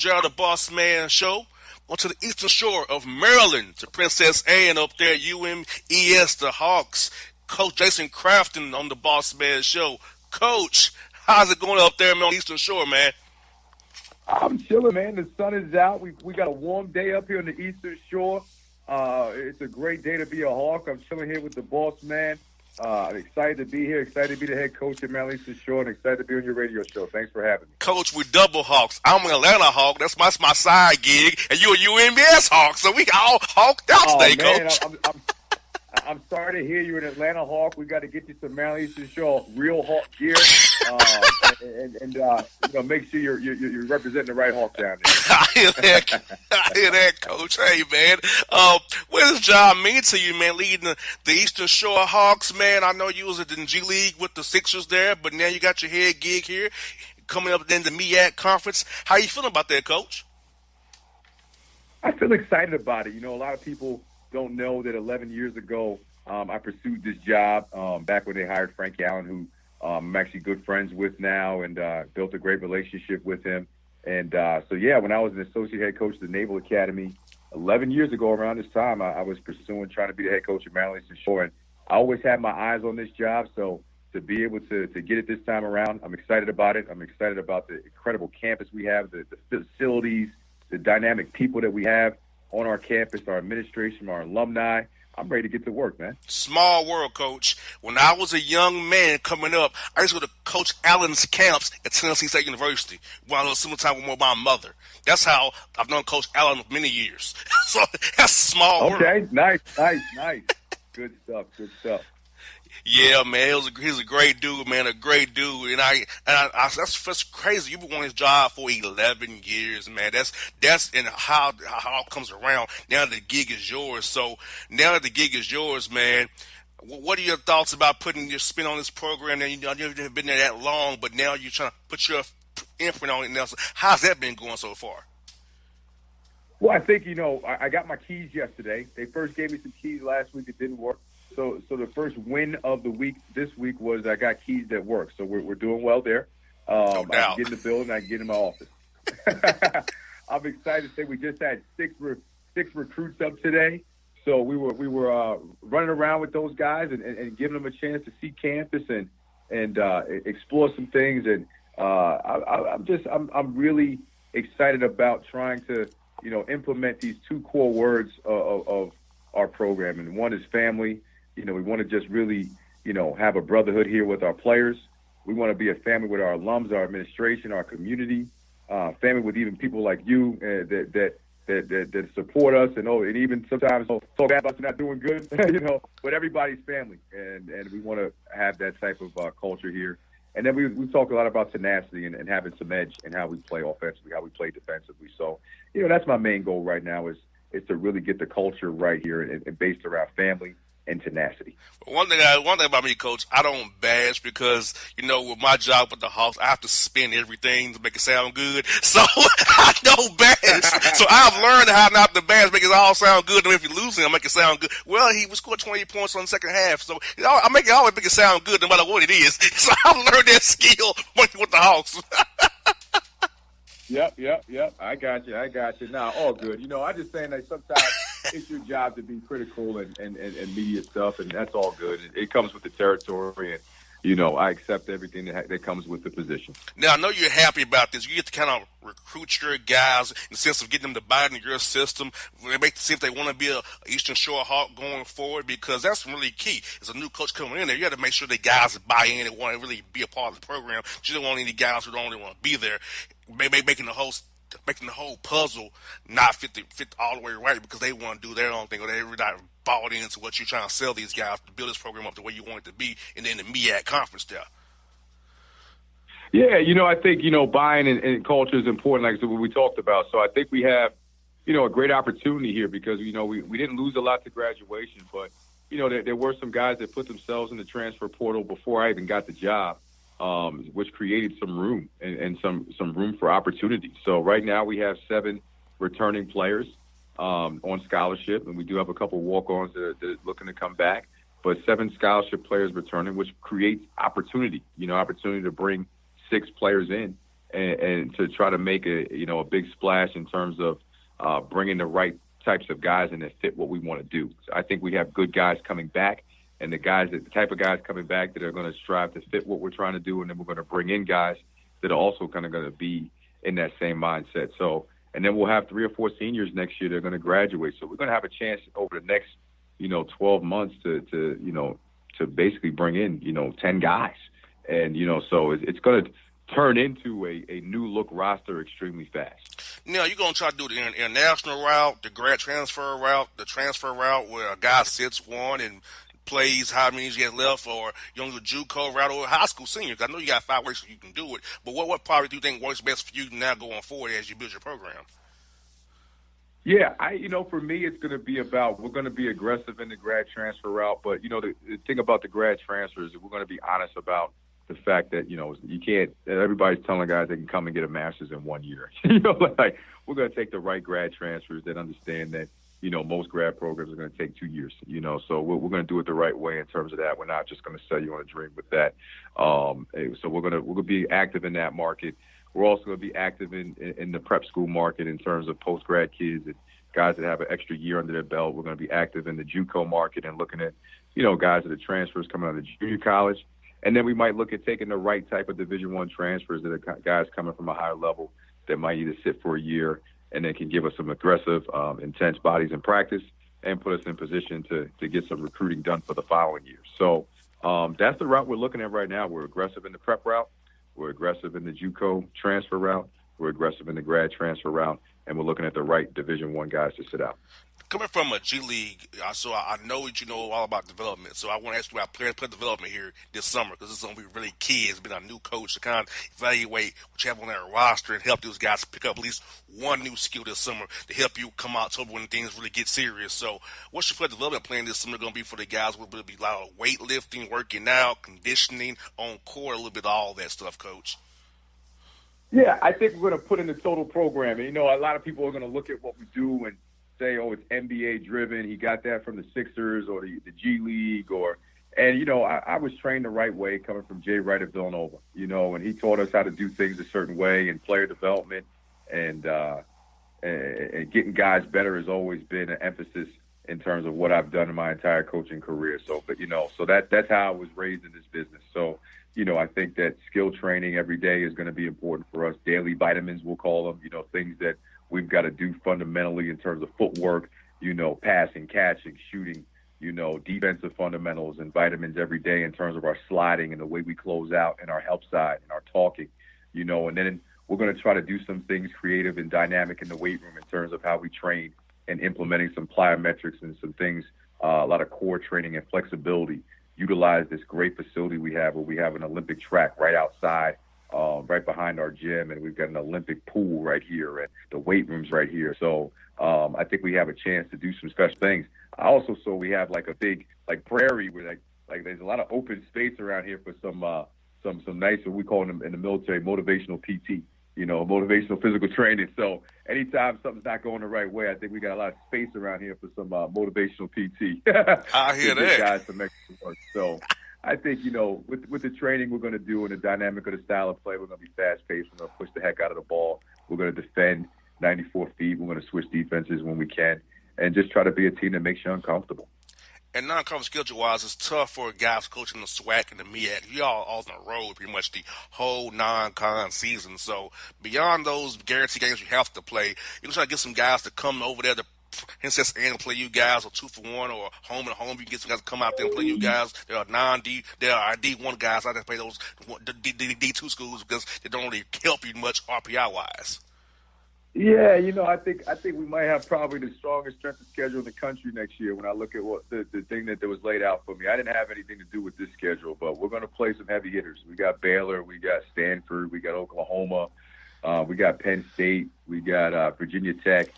Gerald the Bossman Show. On to the eastern shore of Maryland, to Princess Anne up there, UMES, the Hawks. Coach Jason Crafton on the Bossman Show. Coach, how's it going up there, man, on the eastern shore, man? I'm chilling, man. The sun is out. We got a warm day up here on the eastern shore. It's a great day to be a Hawk. I'm chilling here with the boss man. I'm excited to be here, excited to be the head coach at Maryland Eastern Shore, and excited to be on your radio show. Thanks for having me. Coach, we double Hawks. I'm an Atlanta Hawk. That's my side gig, and you're a UMBS Hawk, so we all hawked out today, man, Coach. I'm sorry to hear you're an Atlanta Hawk. We got to get you some Maryland Eastern Shore real Hawk gear, and make sure you're representing the right Hawk down there. I hear that, Coach. Hey, man, what does job mean to you, man? Leading the Eastern Shore Hawks, man. I know you was in G League with the Sixers there, but now you got your head gig here, coming up in the MEAC conference. How you feeling about that, Coach? I feel excited about it. You know, a lot of people don't know that 11 years ago, I pursued this job back when they hired Frank Allen, who I'm actually good friends with now, and built a great relationship with him. And when I was an associate head coach at the Naval Academy 11 years ago around this time, I was trying to be the head coach at Maryland Eastern Shore. And I always had my eyes on this job, so to be able to get it this time around, I'm excited about it. I'm excited about the incredible campus we have, the facilities, the dynamic people that we have on our campus, our administration, our alumni. I'm ready to get to work, man. Small world, Coach. When I was a young man coming up, I used to go to Coach Allen's camps at Tennessee State University when I was similar time with my mother. That's how I've known Coach Allen for many years. So that's small world. Okay, nice. Good stuff. Yeah, man, he's a great dude, man, a great dude, and I that's crazy. You've been on his job for 11 years, man. That's and how it comes around. Now the gig is yours. So now that the gig is yours, man, what are your thoughts about putting your spin on this program? Now you've been there that long, but now you're trying to put your imprint on it now. So how's that been going so far? Well, I think I got my keys yesterday. They first gave me some keys last week. It didn't work. So the first win of the week this week was I got keys that work. So we're doing well there. No doubt. I can get in the building. I can get in my office. I'm excited to say we just had six recruits up today. So we were running around with those guys and giving them a chance to see campus and explore some things. And I'm really excited about trying to implement these two core words of our program. And one is family. We want to just really, have a brotherhood here with our players. We want to be a family with our alums, our administration, our community, family with even people like you that support us and even sometimes talk bad about us not doing good, but everybody's family. And we want to have that type of culture here. And then we talk a lot about tenacity and having some edge in how we play offensively, how we play defensively. So, that's my main goal right now is to really get the culture right here and based around family and tenacity. One thing about me, Coach, I don't bash because, with my job with the Hawks, I have to spin everything to make it sound good. So I don't bash. So I've learned how not to bash, make it all sound good. And if you're losing, I make it sound good. Well, he scored 20 points on the second half. So I always make it sound good no matter what it is. So I've learned that skill working with the Hawks. Yep. I got you. Nah, all good. I just saying that sometimes it's your job to be critical and media stuff, and that's all good. It comes with the territory, and I accept everything that comes with the position. Now I know you're happy about this. You get to kind of recruit your guys in the sense of getting them to buy into your system. See if they want to be a Eastern Shore Hawk going forward, because that's really key. As a new coach coming in there, you got to make sure the guys buy in and want to really be a part of the program. You don't want any guys who don't really want to be there, making the whole puzzle not fit all the way right because they want to do their own thing or they're not bought into what you're trying to sell these guys to build this program up the way you want it to be and then the MEAC conference there. Yeah, I think, buying and culture is important, like what we talked about. So I think we have, a great opportunity here because, we didn't lose a lot to graduation, but, there were some guys that put themselves in the transfer portal before I even got the job. Which created some room and some room for opportunity. So right now we have 7 returning players on scholarship, and we do have a couple walk-ons that are looking to come back. But 7 scholarship players returning, which creates opportunity. Opportunity to bring 6 players in and to try to make a big splash in terms of bringing the right types of guys in that fit what we want to do. So I think we have good guys coming back, and the type of guys coming back that are going to strive to fit what we're trying to do, and then we're going to bring in guys that are also kind of going to be in that same mindset. So, and then we'll have 3 or 4 seniors next year that are going to graduate. So we're going to have a chance over the next 12 months to basically bring in 10 guys, and so it's going to turn into a new look roster extremely fast. Now, you're going to try to do the international route, the grad transfer route, the transfer route where a guy sits one and plays how many you have left, or you don't do the JUCO route or high school seniors. I know you got 5 ways you can do it, but what probably do you think works best for you now going forward as you build your program? Yeah, for me, it's going to be we're going to be aggressive in the grad transfer route, but the thing about the grad transfers is we're going to be honest about the fact that, you can't, everybody's telling guys they can come and get a master's in 1 year. We're going to take the right grad transfers that understand that, most grad programs are going to take 2 years, so we're going to do it the right way in terms of that. We're not just going to sell you on a dream with that. So we're going to be active in that market. We're also going to be active in the prep school market in terms of post-grad kids and guys that have an extra year under their belt. We're going to be active in the JUCO market and looking at, guys that are transfers coming out of junior college. And then we might look at taking the right type of Division I transfers that are guys coming from a higher level that might either sit for a year and then can give us some aggressive, intense bodies in practice and put us in position to get some recruiting done for the following year. So that's the route we're looking at right now. We're aggressive in the prep route. We're aggressive in the JUCO transfer route. We're aggressive in the grad transfer route. And we're looking at the right Division I guys to sit out. Coming from a G League, so I know that you know all about development. So I want to ask you about player development here this summer, because this is going to be really key. It's been a new coach to kind of evaluate what you have on that roster and help those guys pick up at least one new skill this summer to help you come out October when things really get serious. So what's your player development plan this summer going to be for the guys? Will it be a lot of weightlifting, working out, conditioning, on court, a little bit of all that stuff, Coach? Yeah, I think we're going to put in the total program. And, a lot of people are going to look at what we do and say, oh, it's NBA driven. He got that from the Sixers or the G League I was trained the right way coming from Jay Wright at Villanova, and he taught us how to do things a certain way, and player development and getting guys better has always been an emphasis in terms of what I've done in my entire coaching career. So that's how I was raised in this business. So, I think that skill training every day is going to be important for us. Daily vitamins, we'll call them, things that we've got to do fundamentally in terms of footwork, passing, catching, shooting, defensive fundamentals and vitamins every day in terms of our sliding and the way we close out and our help side and our talking, and then we're going to try to do some things creative and dynamic in the weight room in terms of how we train and implementing some plyometrics and some things, a lot of core training and flexibility. Utilize this great facility we have where we have an Olympic track right outside, right behind our gym, and we've got an Olympic pool right here and the weight rooms right here. So I think we have a chance to do some special things. I also saw we have like a big prairie where like there's a lot of open space around here for some nice, what we call them in the military, motivational PT, motivational physical training. So anytime something's not going the right way, I think we got a lot of space around here for some motivational PT. I hear that. Guys some extra work. So I think, with the training we're going to do and the dynamic of the style of play, we're going to be fast-paced. We're going to push the heck out of the ball. We're going to defend 94 feet. We're going to switch defenses when we can and just try to be a team that makes you uncomfortable. And non-conference schedule-wise, it's tough for guys coaching the SWAC and the MEAC. You all on the road pretty much the whole non-con season. So beyond those guaranteed games you have to play, you can try to get some guys to come over there to Princess Anne and play you guys, or 2-for-1, or home and home. You can get some guys to come out there and play you guys. There are D1 guys out there play those D2 schools because they don't really help you much RPI-wise. Yeah, I think we might have probably the strongest strength of schedule in the country next year when I look at what the thing that was laid out for me. I didn't have anything to do with this schedule, but we're going to play some heavy hitters. We got Baylor, we got Stanford, we got Oklahoma, we got Penn State, we got Virginia Tech.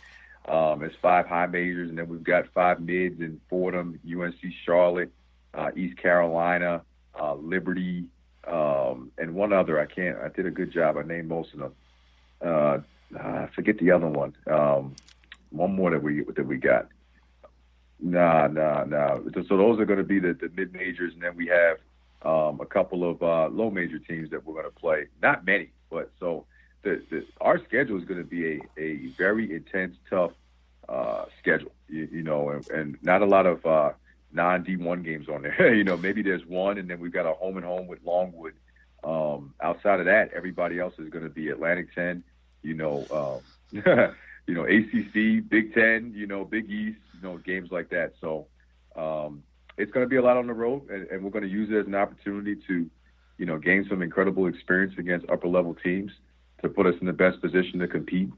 It's 5 high majors, and then we've got 5 mids in Fordham, UNC Charlotte, East Carolina, Liberty, and one other. I did a good job. I named most of them. I forget the other one. One more that we got. No. So those are going to be the mid majors, and then we have a couple of low major teams that we're going to play. Not many, but so our schedule is going to be a very intense, tough schedule. And not a lot of non-D1 games on there. Maybe there's one, and then we've got a home and home with Longwood. Outside of that, everybody else is going to be Atlantic 10. ACC, Big Ten. Big East. Games like that. So it's going to be a lot on the road, and we're going to use it as an opportunity to, gain some incredible experience against upper-level teams to put us in the best position to compete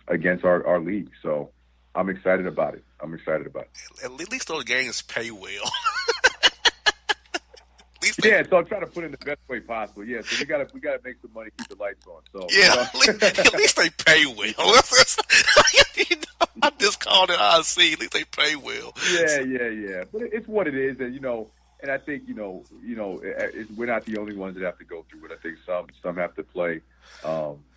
against our league. So I'm excited about it. At least those games pay well. Yeah, so I'm trying to put it in the best way possible. Yeah, so we gotta make some money, keep the lights on. So yeah, at least they pay well. I just called it how I see. At least they pay well. Yeah. But it's what it is, and I think we're not the only ones that have to go through it. I think some have to play.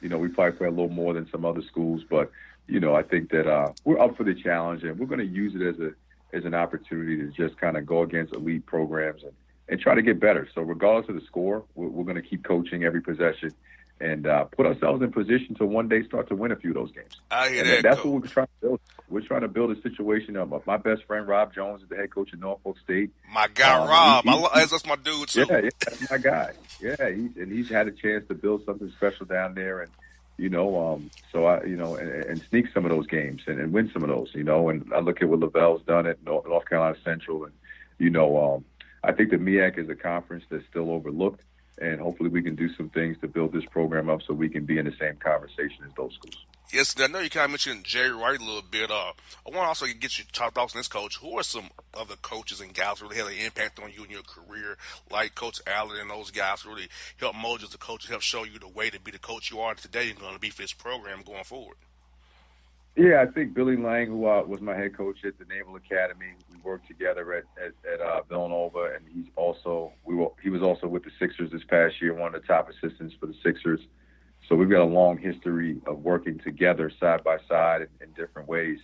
We probably play a little more than some other schools, but I think that we're up for the challenge, and we're going to use it as an opportunity to just kind of go against elite programs and try to get better. So regardless of the score, we're going to keep coaching every possession and put ourselves in position to one day start to win a few of those games. I hear that, that's Coach. what we're trying to build. We're trying to build a situation of my best friend, Rob Jones, is the head coach at Norfolk State. My guy, Rob. That's my dude, too. Yeah, that's my guy. Yeah, he's had a chance to build something special down there, and so I, and sneak some of those games and win some of those, and I look at what Lavelle's done at North Carolina Central, and I think the MEAC is a conference that's still overlooked, and hopefully we can do some things to build this program up so we can be in the same conversation as those schools. Yes, I know you kind of mentioned Jerry Wright a little bit. I want to also get your thoughts on this coach. Who are some other coaches and guys who really had an impact on you in your career, like Coach Allen and those guys who really help mold you as a coach, help show you the way to be the coach you are today and going to be for this program going forward? Yeah, I think Billy Lang, who was my head coach at the Naval Academy, we worked together at Villanova, and he was also with the Sixers this past year, one of the top assistants for the Sixers. So we've got a long history of working together side by side in different ways.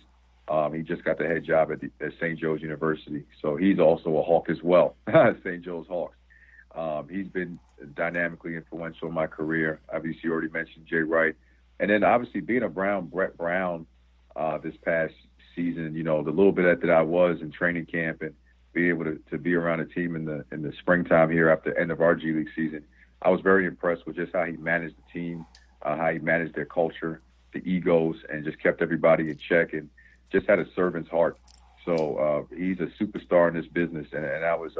He just got the head job at St. Joe's University, so he's also a Hawk as well, St. Joe's Hawks. He's been dynamically influential in my career. Obviously, you already mentioned Jay Wright. And then obviously being around Brett Brown this past season, the little bit that I was in training camp and being able to be around a team in the springtime here after the end of our G League season, I was very impressed with just how he managed the team, how he managed their culture, the egos, and just kept everybody in check and just had a servant's heart. So he's a superstar in this business, and I was,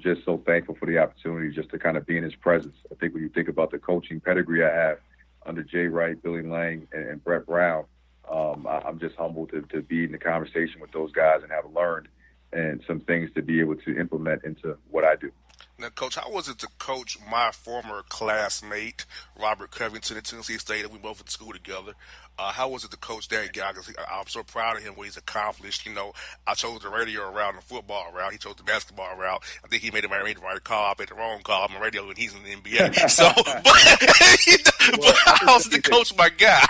just so thankful for the opportunity just to kind of be in his presence. I think when you think about the coaching pedigree I have under Jay Wright, Billy Lang, and Brett Brown, I'm just humbled to be in the conversation with those guys and have learned and some things to be able to implement into what I do. Now, Coach, how was it to coach my former classmate, Robert Covington at Tennessee State, and we both went to school together? How was it to coach that guy? Because I'm so proud of him, what he's accomplished. I chose the radio route and the football route. He chose the basketball route. I think he made the right call. I made the wrong call. I'm a radio, and he's in the NBA. So, but how was it to coach my guy?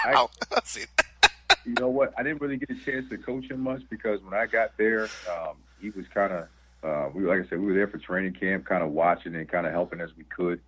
You know what? I didn't really get a chance to coach him much because when I got there, he was kind of like I said, we were there for training camp, kind of watching and kind of helping as we could.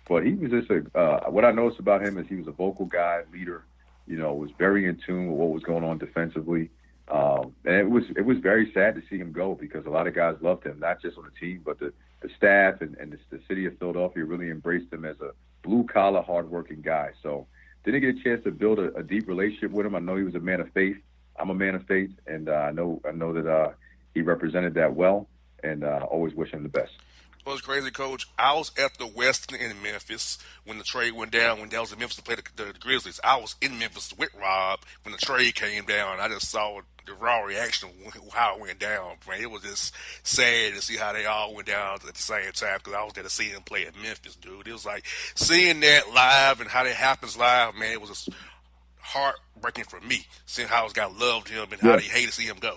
But he was just what I noticed about him is he was a vocal guy, leader, was very in tune with what was going on defensively. And it was very sad to see him go because a lot of guys loved him, not just on the team, but the staff and the city of Philadelphia really embraced him as a blue-collar, hardworking guy. So didn't get a chance to build a deep relationship with him. I know he was a man of faith. I'm a man of faith, and I know that he represented that well. And always wish him the best. Well, it's crazy, Coach. I was at the Westin in Memphis when the trade went down, when I was in Memphis to play the Grizzlies. I was in Memphis with Rob when the trade came down. I just saw the raw reaction, how it went down. Man, it was just sad to see how they all went down at the same time because I was there to see him play at Memphis, dude. It was like seeing that live and how that happens live, man, it was just heartbreaking for me, seeing how those guys loved him and how they hated to see him go.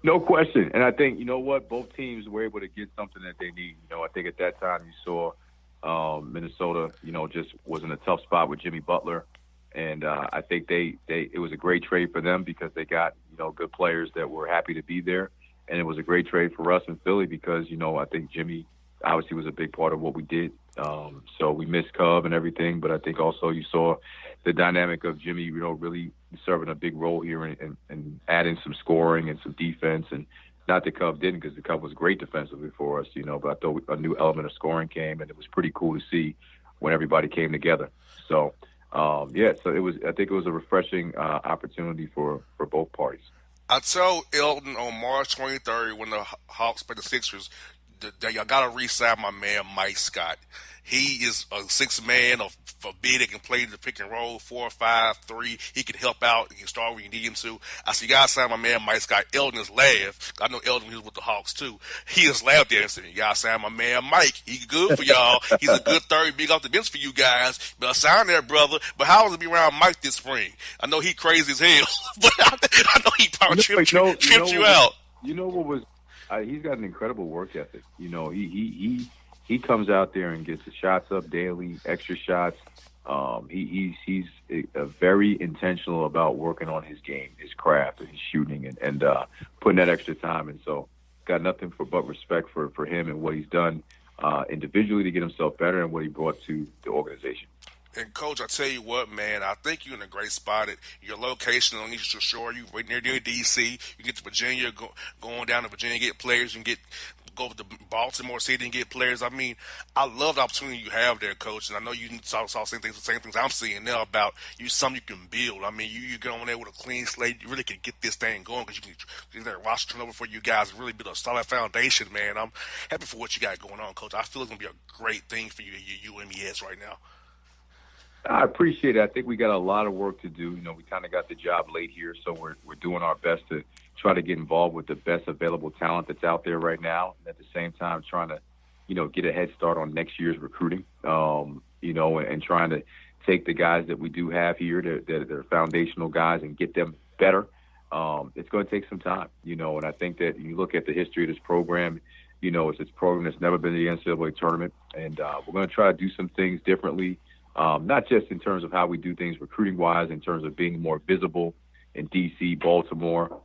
No question. And I think, both teams were able to get something that they need. I think at that time you saw Minnesota, just was in a tough spot with Jimmy Butler. And I think it was a great trade for them because they got, good players that were happy to be there. And it was a great trade for us in Philly because, I think Jimmy obviously was a big part of what we did So we missed Cub and everything, but I think also you saw the dynamic of Jimmy, really serving a big role here and adding some scoring and some defense. And not that Cub didn't, because the Cub was great defensively for us, but I thought a new element of scoring came, and it was pretty cool to see when everybody came together. So, so I think it was a refreshing opportunity for both parties. I told Elton on March 23rd when the Hawks played the Sixers that y'all got to re-sign my man Mike Scott. He is a sixth man, a big that can play the pick and roll, 4-5-3. He can help out. He can start when you need him to. I said, you got to sign my man Mike Scott. Elton has laughed. I know Elton, he was with the Hawks too. He has laughed there and said, you got to sign my man Mike. He's good for y'all. He's a good third big off the bench for you guys. But sign that, brother. But how was it be around Mike this spring? I know he crazy as hell, but I know he probably tripped you out. You know what was he's got an incredible work ethic. He comes out there and gets the shots up daily, extra shots. He's very intentional about working on his game, his craft, and his shooting, and putting that extra time. And so, got nothing but respect for him and what he's done individually to get himself better and what he brought to the organization. And, Coach, I tell you what, man, I think you're in a great spot at your location on Eastern Shore. You're right near D.C. You get to Virginia, going down to Virginia, get players, and go to Baltimore City and get players. I mean, I love the opportunity you have there, Coach. And I know you saw the same things I'm seeing now about something you can build. I mean, you get on there with a clean slate. You really can get this thing going because you can get that roster turnover for you guys and really build a solid foundation, man. I'm happy for what you got going on, Coach. I feel it's going to be a great thing for you at UMES right now. I appreciate it. I think we got a lot of work to do. We kind of got the job late here, so we're doing our best to try to get involved with the best available talent that's out there right now, and at the same time trying to, get a head start on next year's recruiting, and trying to take the guys that we do have here that are foundational guys and get them better. It's going to take some time, and I think that you look at the history of this program, it's this program that's never been to the NCAA tournament, and we're going to try to do some things differently. Not just in terms of how we do things recruiting-wise, in terms of being more visible in D.C., Baltimore,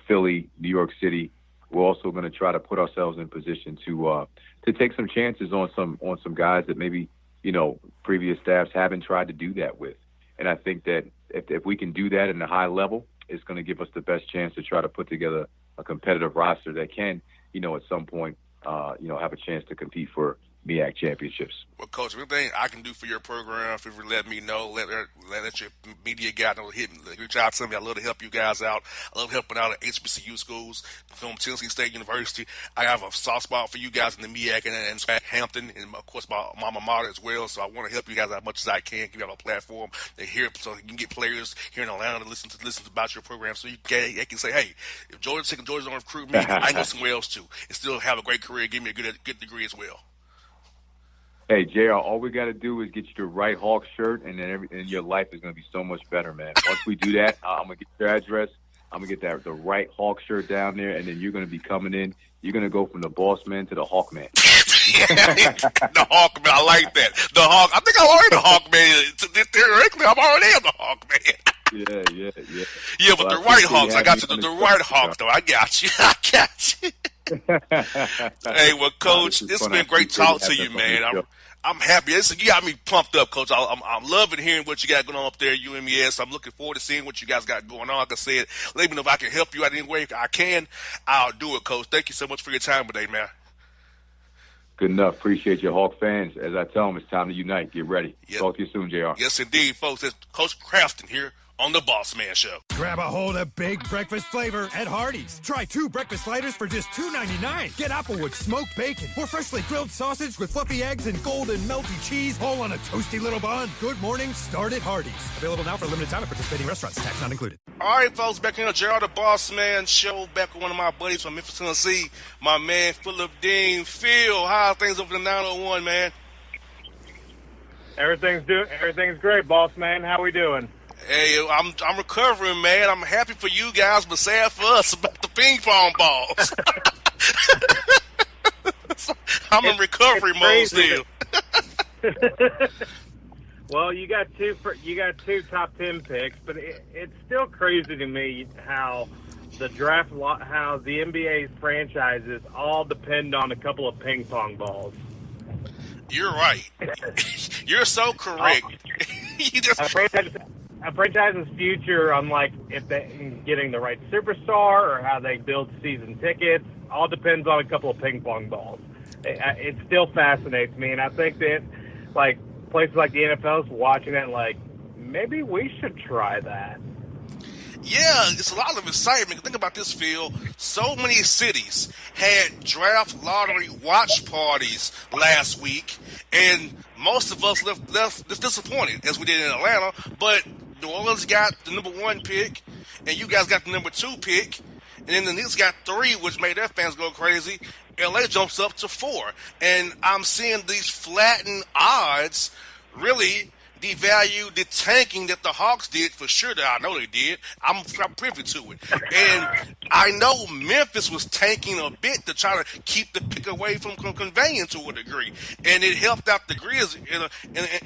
Philly, New York City. We're also going to try to put ourselves in position to take some chances on some guys that maybe, previous staffs haven't tried to do that with. And I think that if we can do that at a high level, it's going to give us the best chance to try to put together a competitive roster that can, at some point, have a chance to compete for MEAC championships. Well, Coach, anything I can do for your program, if you let me know, let your media guy know, reach out to me. I love to help you guys out. I love helping out at HBCU schools from Tennessee State University. I have a soft spot for you guys in the MEAC and Hampton, and of course my alma mater as well. So I want to help you guys as much as I can, give you all a platform to hear, so you can get players here in Atlanta to listen about your program, so you can say, hey, if Georgia's don't recruit me, I can go somewhere else too, and still have a great career, give me a good degree as well. Hey, JR, all we got to do is get you the right Hawk shirt, and then your life is going to be so much better, man. Once we do that, I'm going to get your address. I'm going to get the right Hawk shirt down there, and then you're going to be coming in. You're going to go from the Bossman to the Hawkman. The Hawkman, I like that. The Hawk. I think I'm already the Hawkman. Theoretically, I'm already the Hawkman. Yeah. Yeah, but the right Hawks, I got you. The right Hawks, though. I got you. Hey, well, Coach, it's been great talking to you, man. I'm happy. You got me pumped up, Coach. I'm loving hearing what you got going on up there at UMES. I'm looking forward to seeing what you guys got going on. Like I said, let me know if I can help you out any way. If I can, I'll do it, Coach. Thank you so much for your time today, man. Good enough. Appreciate you, Hawk fans. As I tell them, it's time to unite. Get ready. Yep. Talk to you soon, JR. Yes, indeed, folks. It's Coach Crafton here on the Bossman Show. Grab a hold of big breakfast flavor at Hardee's. Try 2 breakfast sliders for just $2.99. Get Applewood smoked bacon or freshly grilled sausage with fluffy eggs and golden melty cheese, all on a toasty little bun. Good morning, start at Hardee's. Available now for a limited time at participating restaurants. Tax not included. All right, folks, back here on the Bossman Show, back with one of my buddies from Memphis, Tennessee, my man Philip Dean. Phil, how are things over the 901, man? Everything's great, boss man. How we doing? Hey, I'm recovering, man. I'm happy for you guys, but sad for us about the ping pong balls. I'm in recovery mode still. Well, you got two top 10 picks, but it's still crazy to me how the NBA franchises all depend on a couple of ping pong balls. You're right. You're so correct. You just a franchise's future on like if they getting the right superstar or how they build season tickets all depends on a couple of ping pong balls. It still fascinates me, and I think that like places like the NFL is watching it like maybe we should try that. Yeah, it's a lot of excitement. Think about this, Phil. So many cities had draft lottery watch parties last week, and most of us left disappointed, as we did in Atlanta. But New Orleans got the number 1 pick, and you guys got the number 2 pick, and then the Knicks got 3, which made their fans go crazy. LA jumps up to 4, and I'm seeing these flattened odds really devalue the tanking that the Hawks did for sure. That I know they did. I'm privy to it, and I know Memphis was tanking a bit to try to keep the pick away from conveying to a degree, and it helped out the Grizz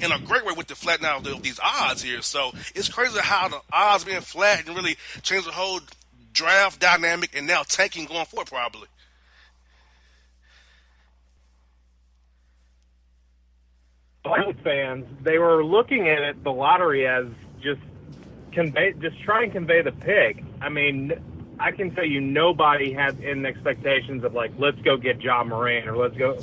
in a great way with the flattening out of these odds here. So it's crazy how the odds being flattened really changed the whole draft dynamic, and now tanking going forward probably. Fans, they were looking at it, the lottery, as just try and convey the pick. I mean, I can tell you nobody had in expectations of like, let's go get Ja Morant or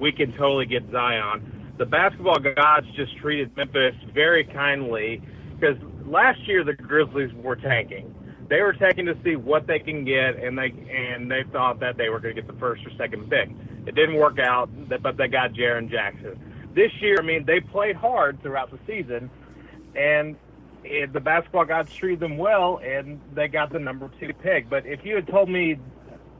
we can totally get Zion. The basketball gods just treated Memphis very kindly because last year the Grizzlies were tanking. They were tanking to see what they can get, and they thought that they were going to get the first or second pick. It didn't work out, but they got Jaren Jackson. This year, I mean, they played hard throughout the season, and the basketball gods treated them well, and they got the number 2 pick. But if you had told me,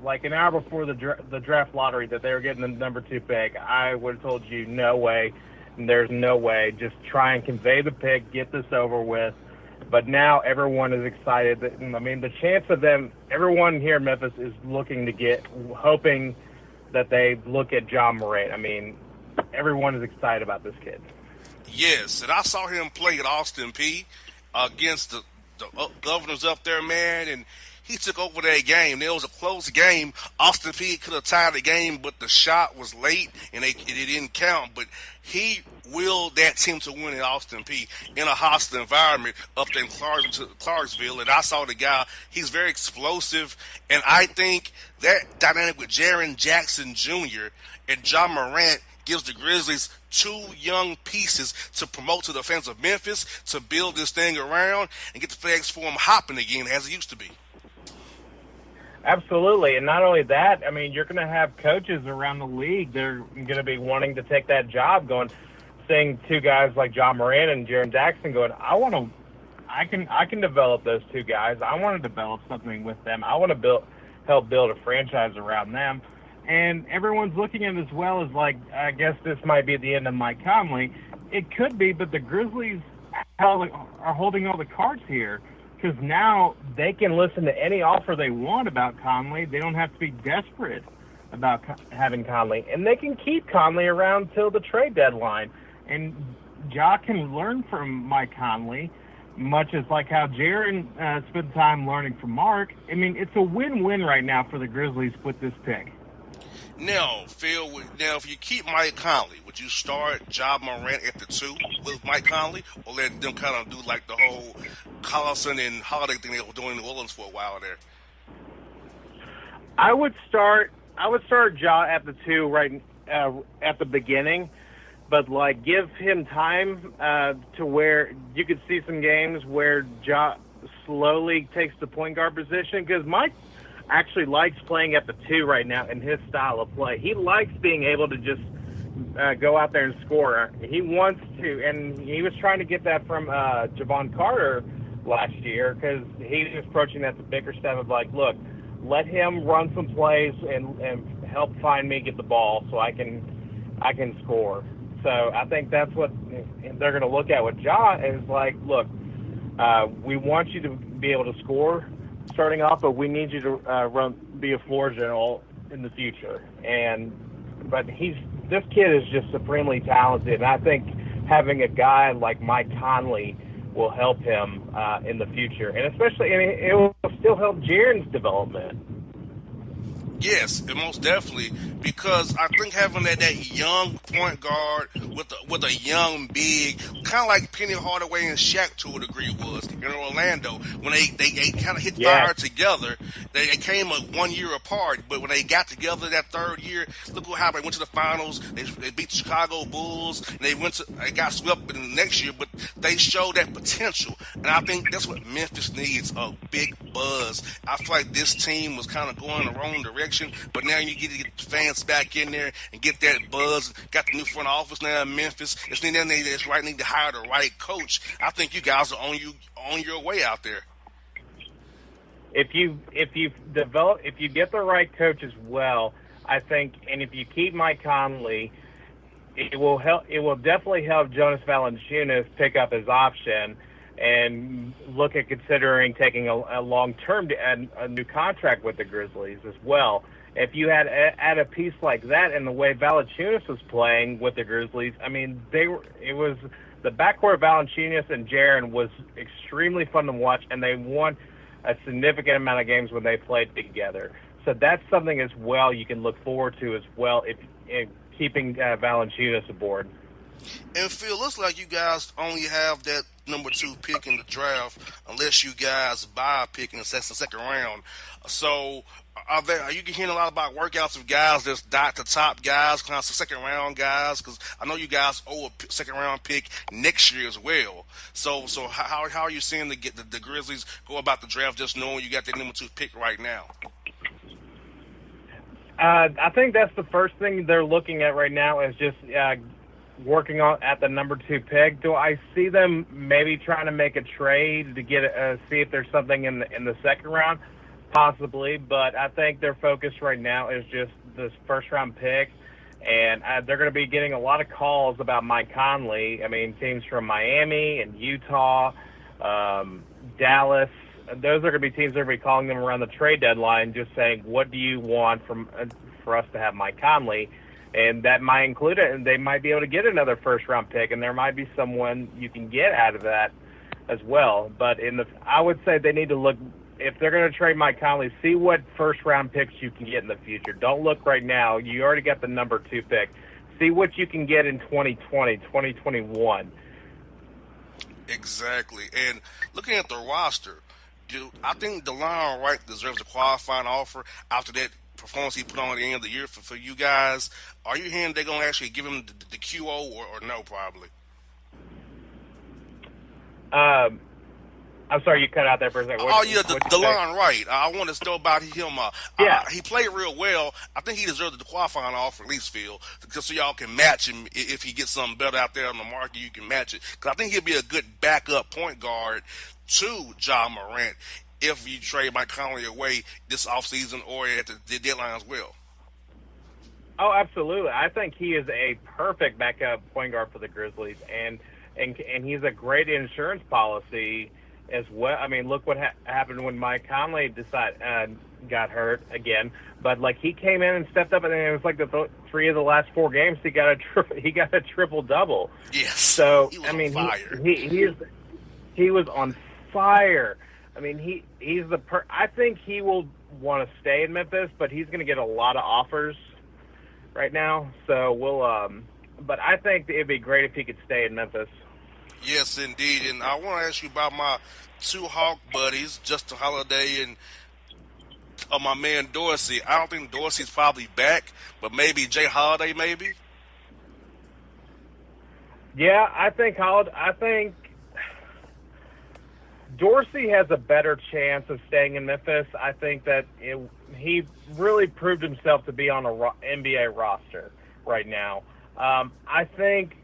like an hour before the draft lottery, that they were getting the number 2 pick, I would have told you, no way, and there's no way. Just try and convey the pick, get this over with. But now everyone is excited. I mean, the chance of them, everyone here in Memphis is hoping that they look at Ja Morant. I mean, everyone is excited about this kid. Yes, and I saw him play at Austin P against the Governors up there, man, and he took over that game. It was a close game. Austin P could have tied the game, but the shot was late, and it didn't count. But he willed that team to win at Austin P in a hostile environment up there in Clarksville. And I saw the guy. He's very explosive, and I think that dynamic with Jaren Jackson Jr. and Ja Morant gives the Grizzlies 2 young pieces to promote to the fans of Memphis to build this thing around and get the flags for them hopping again as it used to be. Absolutely, and not only that, I mean, you're going to have coaches around the league. They're going to be wanting to take that job, seeing 2 guys like Ja Morant and Jaren Jackson going, I can develop those 2 guys. I want to develop something with them. I want to help build a franchise around them. And everyone's looking at it as well as like, I guess this might be the end of Mike Conley. It could be, but the Grizzlies are holding all the cards here because now they can listen to any offer they want about Conley. They don't have to be desperate about having Conley. And they can keep Conley around till the trade deadline. And Ja can learn from Mike Conley, much as like how Jaren spent time learning from Mark. I mean, it's a win-win right now for the Grizzlies with this pick. Now, Phil, if you keep Mike Conley, would you start Ja Morant at the 2 with Mike Conley, or let them kind of do like the whole Collison and Holiday thing they were doing in New Orleans for a while there? I would start Ja at the 2 right at the beginning, but like give him time to where you could see some games where Ja slowly takes the point guard position because Mike actually likes playing at the 2 right now in his style of play. He likes being able to just go out there and score. He wants to, and he was trying to get that from Javon Carter last year because he was approaching that the bigger step of like, look, let him run some plays and help find me, get the ball so I can score. So I think that's what they're going to look at with Ja is like, look, we want you to be able to score starting off, but we need you to be a floor general in the future. But this kid is just supremely talented, and I think having a guy like Mike Conley will help him in the future, and especially, I mean, it will still help Jaren's development. Yes, and most definitely, because I think having that young point guard with a young big, kind of like Penny Hardaway and Shaq to a degree was in Orlando, when they kind of hit fire together. They came 1 year apart, but when they got together that third year, look how they went to the finals. They beat the Chicago Bulls, and they got swept in the next year, but they showed that potential, and I think that's what Memphis needs, a big buzz. I feel like this team was kind of going the wrong direction, but now you get to get the fans back in there and get that buzz. Got the new front office now in Memphis. It's need to hire the right coach. I think you guys are on your way out there. If you get the right coach as well, I think, and if you keep Mike Conley, it will help. It will definitely help Jonas Valanciunas pick up his option and look at considering taking a long-term a new contract with the Grizzlies as well. If you add a piece like that and the way Valanciunas was playing with the Grizzlies, I mean, it was the backcourt of Valanciunas and Jaren was extremely fun to watch, and they won a significant amount of games when they played together. So that's something as well you can look forward to as well if keeping Valanciunas aboard. And Phil, looks like you guys only have that number 2 pick in the draft unless you guys buy a pick in the second round. So are you hearing a lot about workouts of guys that's dot to top guys, kind of second round guys? Because I know you guys owe a second round pick next year as well. So how are you seeing the Grizzlies go about the draft, just knowing you got that number 2 pick right now? I think that's the first thing they're looking at right now is just working on at the number 2 pick. Do I see them maybe trying to make a trade to get see if there's something in the second round? Possibly, but I think their focus right now is just this first round pick, and they're going to be getting a lot of calls about Mike Conley. I mean, teams from Miami and Utah, Dallas. Those are going to be teams that are going to be calling them around the trade deadline, just saying, "What do you want for us to have Mike Conley?" And that might include it, and they might be able to get another first-round pick, and there might be someone you can get out of that as well. But I would say they need to look, if they're going to trade Mike Conley, see what first-round picks you can get in the future. Don't look right now. You already got the number 2 pick. See what you can get in 2020, 2021. Exactly. And looking at the roster, I think DeLon Wright deserves a qualifying offer after that performance he put on at the end of the year for you guys. Are you hearing they're going to actually give him the QO or no, probably? I'm sorry, you cut out there for a second. DeLon Wright. I want to know about him. He played real well. I think he deserved the qualifying offer, at least, Phil, because so y'all can match him if he gets something better out there on the market. You can match it, because I think he'll be a good backup point guard to Ja Morant if you trade Mike Conley away this offseason or at the deadline as well. Oh, absolutely. I think he is a perfect backup point guard for the Grizzlies, and he's a great insurance policy as well. I mean, look what happened when Mike Conley got hurt again. But like, he came in and stepped up, and it was like the 3 of the last 4 games he got a triple double. Yes. So he was on fire. He was on fire. I mean, he's I think he will want to stay in Memphis, but he's going to get a lot of offers right now. So but I think it'd be great if he could stay in Memphis. Yes, indeed. And I want to ask you about my 2 Hawk buddies, Justin Holiday and my man Dorsey. I don't think Dorsey's probably back, but maybe Jay Holiday, maybe. Yeah, I think Dorsey has a better chance of staying in Memphis. I think that he really proved himself to be on an NBA roster right now. I think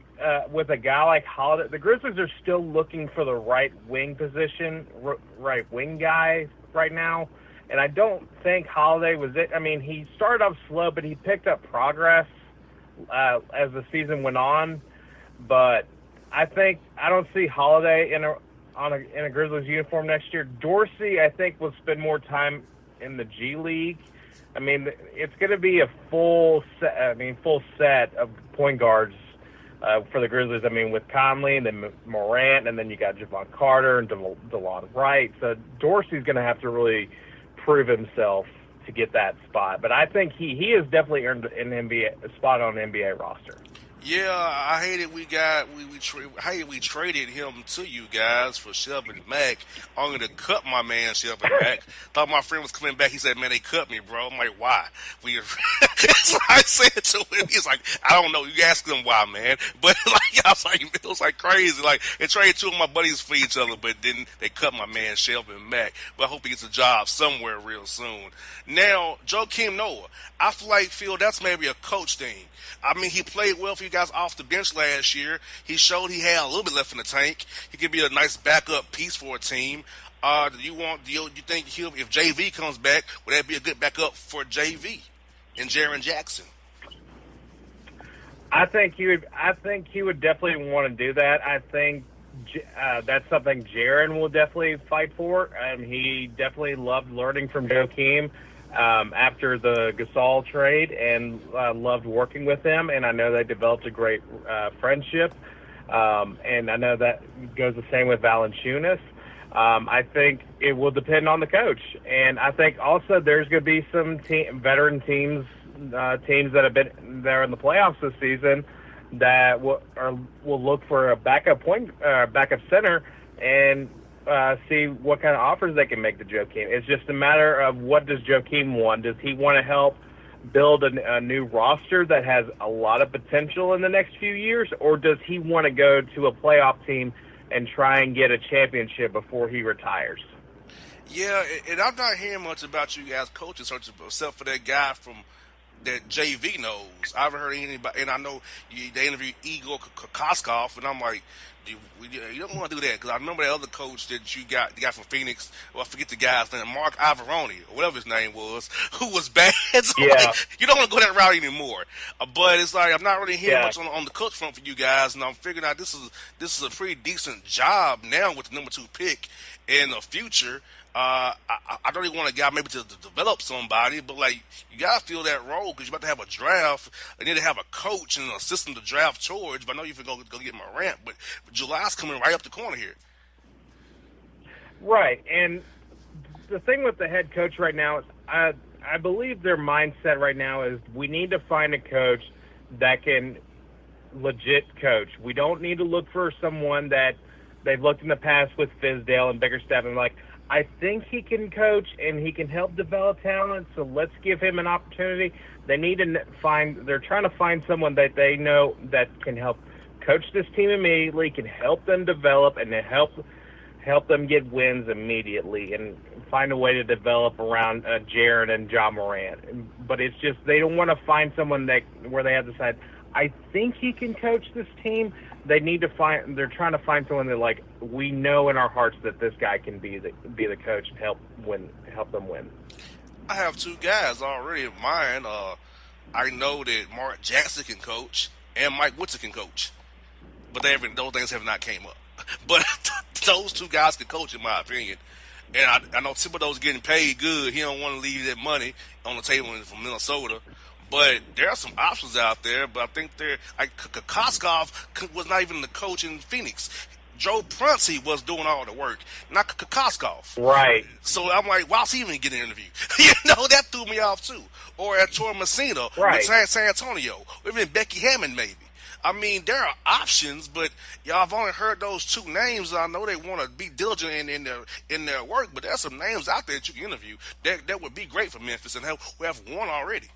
with a guy like Holiday, the Grizzlies are still looking for the right wing position, right wing guy right now. And I don't think Holiday was it. I mean, he started off slow, but he picked up progress as the season went on. But I don't see Holiday in a Grizzlies uniform next year. Dorsey, I think, will spend more time in the G League. I mean, it's going to be a full set of point guards for the Grizzlies. I mean, with Conley and then Morant, and then you got Javon Carter and DeLon Wright. So Dorsey's going to have to really prove himself to get that spot. But I think he has definitely earned an NBA a spot on an NBA roster. Yeah, I hated we traded him to you guys for Shelvin Mack, only to cut my man Shelvin Mack. Thought my friend was coming back. He said, "Man, they cut me, bro." I'm like, "Why?" So I said to him, he's like, "I don't know." You ask them why, man. But like, I was like, it was like crazy. Like they traded two of my buddies for each other, but then they cut my man Shelvin Mack. But I hope he gets a job somewhere real soon. Now, Joakim Noah, I feel that's maybe a coach thing. I mean, he played well for you guys off the bench last year. He showed he had a little bit left in the tank. He could be a nice backup piece for a team. Do you think if JV comes back, would that be a good backup for JV and Jaren Jackson? I think he would definitely want to do that. I think that's something Jaren will definitely fight for. He definitely loved learning from Joakim after the Gasol trade, and loved working with him. And I know they developed a great friendship. And I know that goes the same with Valanciunas. I think it will depend on the coach. And I think also there's going to be some veteran teams that have been there in the playoffs this season that will look for a backup center and see what kind of offers they can make to Joakim. It's just a matter of what does Joakim want. Does he want to help build a new roster that has a lot of potential in the next few years, or does he want to go to a playoff team and try and get a championship before he retires? Yeah, and I'm not hearing much about you guys coaching searches except for that guy from that JV knows. I haven't heard anybody, and I know they interviewed Igor Kokoskov, and I'm like, you don't want to do that, because I remember that other coach that you got, the guy from Phoenix, well, I forget the guy's name, Mark Ivaroni, or whatever his name was, who was bad. So yeah. Like, you don't want to go that route anymore. But it's like, I'm not really hearing much on the coach front for you guys, and I'm figuring out this is a pretty decent job now with the number 2 pick in the future. I don't even want a guy maybe to develop somebody, but like you gotta fill that role because you're about to have a draft. I need to have a coach and a system to draft towards. But I know you can go get Morant, but July's coming right up the corner here. Right, and the thing with the head coach right now is I believe their mindset right now is we need to find a coach that can legit coach. We don't need to look for someone that they've looked in the past with Fizdale and Bickerstaff and like, I think he can coach and he can help develop talent, so let's give him an opportunity. They're trying to find someone that they know that can help coach this team immediately, can help them develop, and then help them get wins immediately, and find a way to develop around Jaren and Ja Morant. But it's just they don't want to find someone where they have to decide, I think he can coach this team. They're trying to find someone that, like, we know in our hearts that this guy can be the coach and help them win. I have 2 guys already in mind. I know that Mark Jackson can coach and Mike Woodson can coach, but those things have not came up. But those 2 guys can coach, in my opinion. And I know Thibodeau's getting paid good. He don't want to leave that money on the table from Minnesota. But there are some options out there. But I think Kokoskov was not even the coach in Phoenix. Joe Prunty was doing all the work, not Kokoskov. Right. So I'm like, why's he even getting an interview? That threw me off too. Or at Tor Messina, right, with San Antonio, or even Becky Hammond maybe. I mean, there are options, but I've only heard those 2 names. I know they want to be diligent in their work, but there's some names out there that you can interview that would be great for Memphis, and we have one already.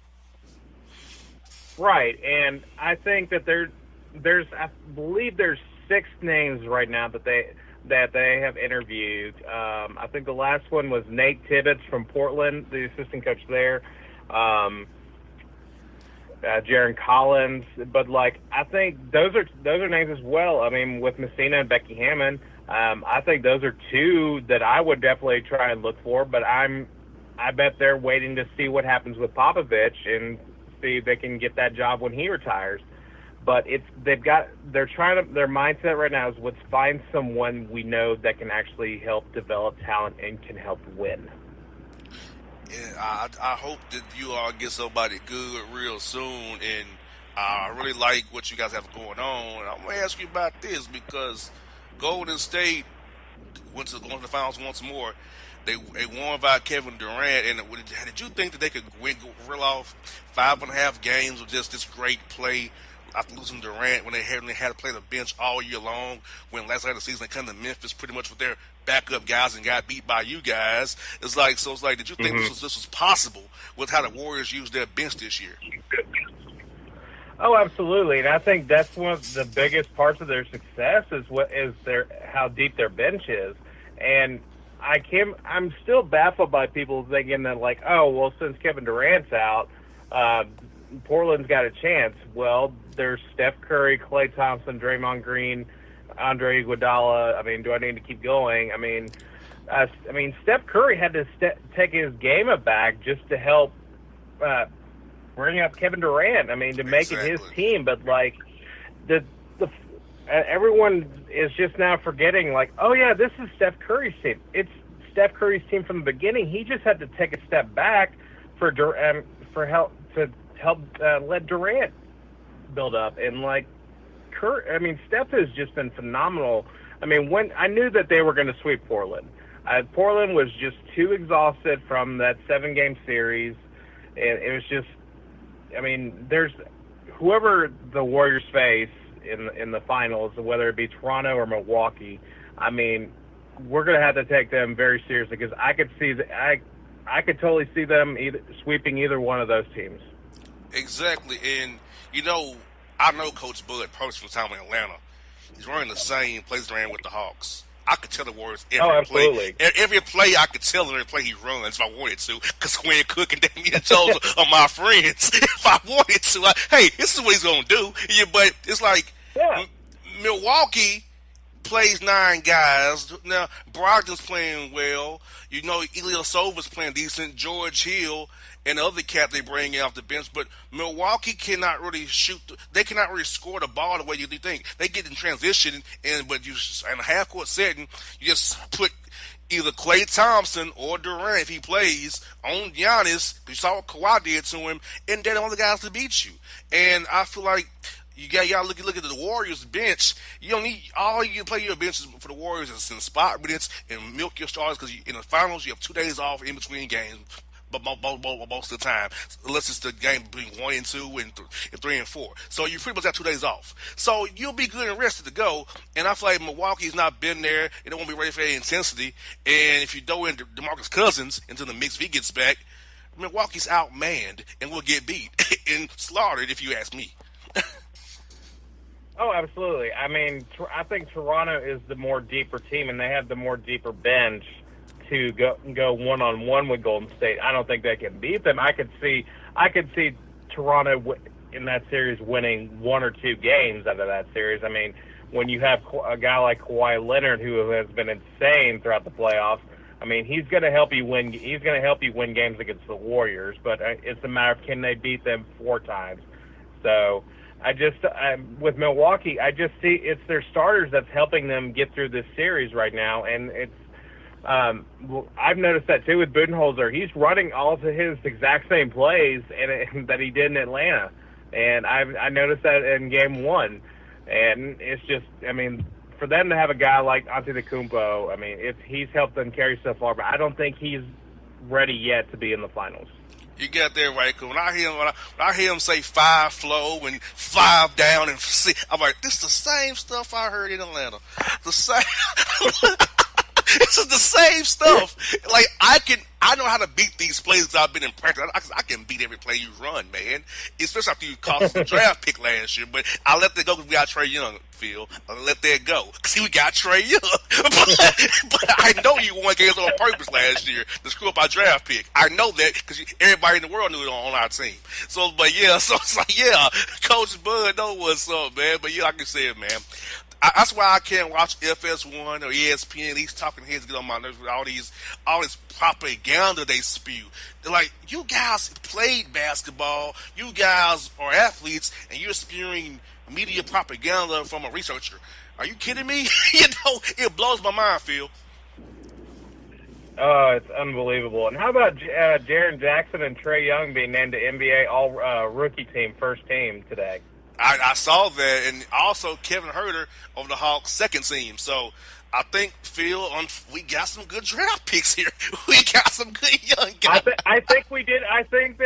Right, and I think that I believe there's 6 names right now that they have interviewed. I think the last one was Nate Tibbetts from Portland, the assistant coach there. Jaron Collins, but like I think those are names as well. I mean, with Messina and Becky Hammond, I think those are 2 that I would definitely try and look for. But I bet they're waiting to see what happens with Popovich and see if they can get that job when he retires. But their mindset right now is let's find someone we know that can actually help develop talent and can help win. Yeah, I hope that you all get somebody good real soon, and I really like what you guys have going on. And I'm going to ask you about this because Golden State went to the finals once more. They won without Kevin Durant. And did you think that they could reel off 5.5 games with just this great play after losing Durant when they had to play the bench all year long? When last night of the season they come to Memphis pretty much with their backup guys and got beat by you guys. It's like, did you think this was possible with how the Warriors used their bench this year? Oh, absolutely, and I think that's one of the biggest parts of their success is how deep their bench is. And I'm still baffled by people thinking that, like, oh, well, since Kevin Durant's out, Portland's got a chance. Well, there's Steph Curry, Klay Thompson, Draymond Green, Andre Iguodala. I mean, do I need to keep going? I mean, Steph Curry had to take his game back just to help bring up Kevin Durant. I mean, to make it his team. But like, everyone is just now forgetting, like, oh yeah, this is Steph Curry's team. It's Steph Curry's team from the beginning. He just had to take a step back for help let Durant build up. And like, Steph has just been phenomenal. I mean, when I knew that they were going to sweep Portland, Portland was just too exhausted from that 7-game series. And it was just, I mean, there's whoever the Warriors face in the finals, whether it be Toronto or Milwaukee, I mean, we're going to have to take them very seriously because I could totally see them sweeping either one of those teams. Exactly, and I know Coach Bud personally from time in Atlanta. He's running the same plays around with the Hawks. I could tell the Warriors every play. Every play I could tell every play he runs if I wanted to, because Quinn Cook and Damian Jones are my friends. If I wanted to, hey, this is what he's going to do. Yeah, but it's like Milwaukee plays 9 guys. Now, Brogdon's playing well. Ilyasova's playing decent. George Hill and the other cat they bring in off the bench. But Milwaukee cannot really shoot. They cannot really score the ball the way you think. They get in transition, but in a half-court setting, you just put either Klay Thompson or Durant, if he plays, on Giannis. You saw what Kawhi did to him, and they're the only guys to beat you. And I feel like you got to look at the Warriors bench. You don't need all you play your benches for the Warriors is in spot minutes and milk your stars because in the finals you have 2 days off in between games, but most of the time, unless it's the game between 1 and 2 and 3 and 4. So you pretty much got 2 days off. So you'll be good and rested to go. And I feel like Milwaukee's not been there. They don't want to be ready for that intensity. And if you throw in DeMarcus Cousins into the mix if he gets back, Milwaukee's outmanned and will get beat and slaughtered if you ask me. Oh, absolutely. I mean, I think Toronto is the more deeper team, and they have the more deeper bench to go one-on-one with Golden State. I don't think they can beat them. I could see Toronto in that series winning 1 or 2 games out of that series. I mean, when you have a guy like Kawhi Leonard who has been insane throughout the playoffs, I mean, he's going to help you win. He's going to help you win games against the Warriors, but it's a matter of can they beat them 4 times. So with Milwaukee, I just see it's their starters that's helping them get through this series right now, and it's. I've noticed that too with Budenholzer. He's running all of his exact same plays that he did in Atlanta, and I noticed that in Game 1, and it's just, I mean, for them to have a guy like Antetokounmpo, I mean, he's helped them carry so far, but I don't think he's ready yet to be in the finals. You got that right, because when I hear him say 5 flow and 5 down and 6, I'm like, this is the same stuff I heard in Atlanta. The same. This is the same stuff. Like, I know how to beat these plays because I've been in practice. I can beat every play you run, man. Especially after you cost us the draft pick last year. But I let that go because we got Trae Young, Phil. I let that go. See, we got Trae Young. but I know you won games on purpose last year to screw up our draft pick. I know that because everybody in the world knew it on our team. So it's like, yeah, Coach Bud know what's up, man. But yeah, like I said, man. That's why I can't watch FS1 or ESPN. These talking heads get on my nerves with all this propaganda they spew. They're like, you guys played basketball, you guys are athletes, and you're spewing media propaganda from a researcher. Are you kidding me? It blows my mind, Phil. Oh, it's unbelievable. And how about Jaren Jackson and Trae Young being named the NBA All-Rookie Team, first team today? I saw that, and also Kevin Huerter of the Hawks' second team. So I think, Phil, we got some good draft picks here. We got some good young guys. I think we did. I think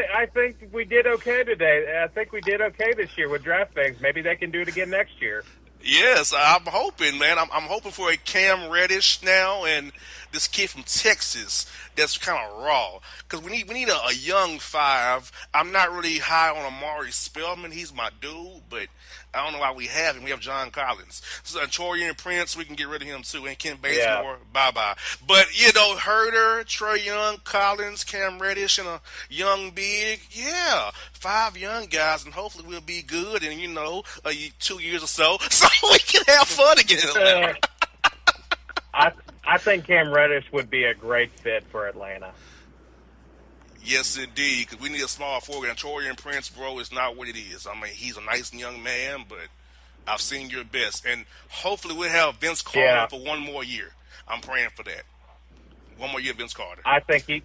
we did okay today. I think we did okay this year with draft picks. Maybe they can do it again next year. Yes, I'm hoping, man. I'm hoping for a Cam Reddish now and this kid from Texas that's kind of raw. Because we need a young five. I'm not really high on Amari Spellman. He's my dude, but I don't know why we have him. We have John Collins. So Torian Prince, we can get rid of him too. And Ken Bazemore, bye-bye. But, Herder, Trey Young, Collins, Cam Reddish, and a young big, 5 young guys, and hopefully we'll be good in, 2 years or so, so we can have fun again. I think Cam Reddish would be a great fit for Atlanta. Yes, indeed, because we need a small forward. And Torian Prince, bro, is not what it is. I mean, he's a nice young man, but I've seen your best. And hopefully we'll have Vince Carter for one more year. I'm praying for that. One more year, Vince Carter. I think he